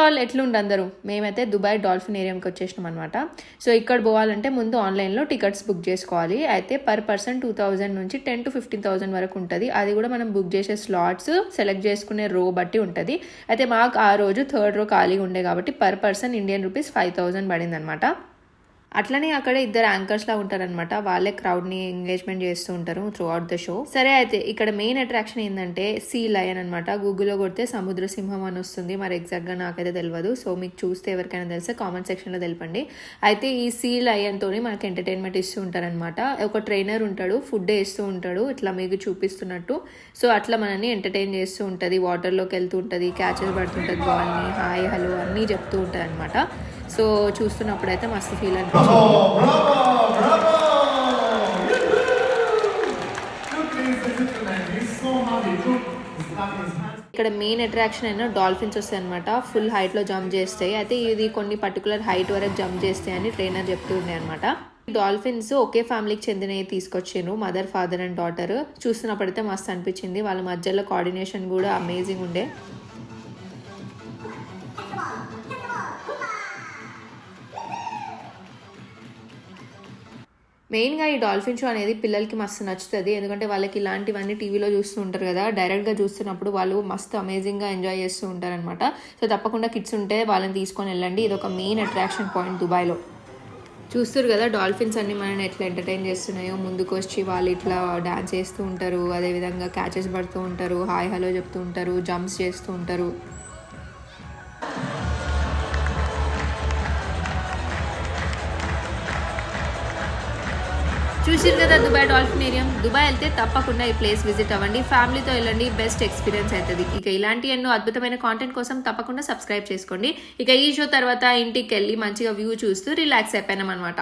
All ఎట్లుండి అందరూ మేమైతే Dubai dolphin ఏరియాకి వచ్చేసినాం అనమాట. సో ఇక్కడ పోవాలంటే ముందు ఆన్లైన్లో టికెట్స్ బుక్ చేసుకోవాలి. అయితే పర్ పర్సన్ 2000 నుంచి 10,000 to 15,000 వరకు ఉంటుంది. అది కూడా మనం బుక్ చేసే స్లాట్స్ సెలెక్ట్ చేసుకునే రో బట్టి ఉంటుంది. అయితే మాకు ఆ రోజు 3rd row ఖాళీగా ఉండే కాబట్టి పర్ పర్సన్ ఇండియన్ రూపీస్ 5,000 పడింది అనమాట. అట్లనే అక్కడ 2 యాంకర్స్ లా ఉంటారనమాట. వాళ్ళే క్రౌడ్ ని ఎంగేజ్మెంట్ చేస్తూ ఉంటారు త్రూ అవుట్ ద షో. సరే అయితే ఇక్కడ మెయిన్ అట్రాక్షన్ ఏంటంటే సీ లయన్ అనమాట. గూగుల్లో కొడితే సముద్ర సింహం అని వస్తుంది. మరి ఎగ్జాక్ట్ గా నాకైతే తెలియదు. సో మీకు చూస్తే ఎవరికైనా తెలిస్తే కామెంట్ సెక్షన్ లో తెలపండి. అయితే ఈ సీ లయన్ తోని మనకి ఎంటర్టైన్మెంట్ ఇస్తూ ఉంటారనమాట. ఒక ట్రైనర్ ఉంటాడు, ఫుడ్ వేస్తూ ఉంటాడు ఇట్లా మీకు చూపిస్తున్నట్టు. సో అట్లా మనని ఎంటర్టైన్ చేస్తూ ఉంటది. వాటర్ లోకి వెళ్తూ ఉంటది, క్యాచెస్ పడుతుంటది, బాల్ ని హాయ్ హలో అన్నీ చెప్తూ ఉంటాయి అనమాట. సో చూస్తున్నప్పుడు అయితే మస్తు ఫీల్ అనిపించింది. ఇక్కడ మెయిన్ అట్రాక్షన్ అయినా డాల్ఫిన్స్ వస్తాయి అనమాట. ఫుల్ హైట్ లో జంప్ చేస్తాయి. అయితే ఇది కొన్ని పర్టికులర్ హైట్ వరకు జంప్ చేస్తాయి అని ట్రైనర్ చెప్తూ ఉండే అనమాట. డాల్ఫిన్స్ ఒకే ఫ్యామిలీకి చెందినవి తీసుకొచ్చారు, మదర్ ఫాదర్ అండ్ డాటర్. చూస్తున్నప్పుడైతే మస్తు అనిపించింది. వాళ్ళ మధ్యలో కోఆర్డినేషన్ కూడా అమేజింగ్ ఉండే. మెయిన్గా ఈ డాల్ఫిన్ షో అనేది పిల్లలకి మస్తు నచ్చుతుంది. ఎందుకంటే వాళ్ళకి ఇలాంటివన్నీ టీవీలో చూస్తూ ఉంటారు కదా, డైరెక్ట్గా చూస్తున్నప్పుడు వాళ్ళు మస్తు అమేజింగ్గా ఎంజాయ్ చేస్తూ ఉంటారనమాట. సో తప్పకుండా కిడ్స్ ఉంటే వాళ్ళని తీసుకొని వెళ్ళండి. ఇది ఒక మెయిన్ అట్రాక్షన్ పాయింట్ దుబాయ్లో. చూస్తారు కదా డాల్ఫిన్స్ అన్ని మనల్ని ఎట్లా ఎంటర్టైన్ చేస్తున్నాయో. ముందుకు వచ్చి వాళ్ళు ఇట్లా డాన్స్ చేస్తూ ఉంటారు, అదేవిధంగా క్యాచెస్ పడుతూ ఉంటారు, హాయ్ హలో చెప్తూ ఉంటారు, జంప్స్ చేస్తూ ఉంటారు. చూసారు కదా దుబాయ్ డాల్ఫిన్ ఏరియా. దుబాయ్ వెళ్తే తప్పకుండా ఈ ప్లేస్ విజిట్ అవ్వండి. ఫ్యామిలీతో వెళ్ళండి, బెస్ట్ ఎక్స్పీరియన్స్ అవుతుంది. ఇక ఇలాంటి ఎన్నో అద్భుతమైన కాంటెంట్ కోసం తప్పకుండా సబ్స్క్రైబ్ చేసుకోండి. ఇక ఈ షో తర్వాత ఇంటికి వెళ్ళి మంచిగా వ్యూ చూస్తూ రిలాక్స్ అయిపోయినాం అనమాట.